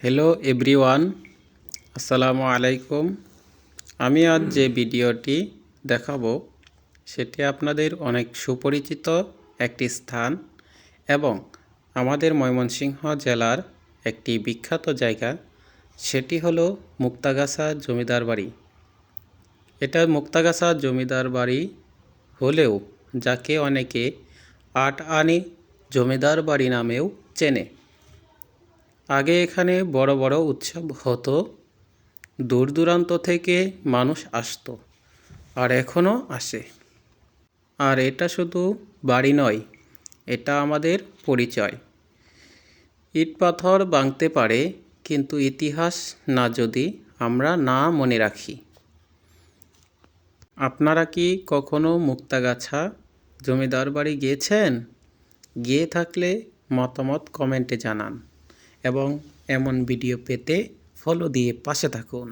Hello everyone, আসসালামু আলাইকুম। আমি আজ যে ভিডিওটি দেখাবো সেটি আপনাদের অনেক সুপরিচিত একটি স্থান এবং আমাদের ময়মনসিংহ জেলার একটি বিখ্যাত জায়গা। সেটি হলো মুক্তাগাছা জমিদার বাড়ি। এটা মুক্তাগাছা জমিদার বাড়ি হলেও যাকে অনেকে আট আনি জমিদার বাড়ি নামেও চেনে। আগে এখানে বড় বড় উৎসব হতো, দূর দূরান্ত থেকে মানুষ আসতো আর এখনও আসে। আর এটা শুধু বাড়ি নয়, এটা আমাদের পরিচয়। ইট পাথর ভাঙতে পারে, কিন্তু ইতিহাস না যদি আমরা না মনে রাখি। আপনারা কি কখনো মুক্তাগাছা জমিদার বাড়ি গিয়েছেন? গিয়ে থাকলে মতামত কমেন্টে জানান এবং এমন ভিডিও পেতে ফলো দিয়ে পাশে থাকুন।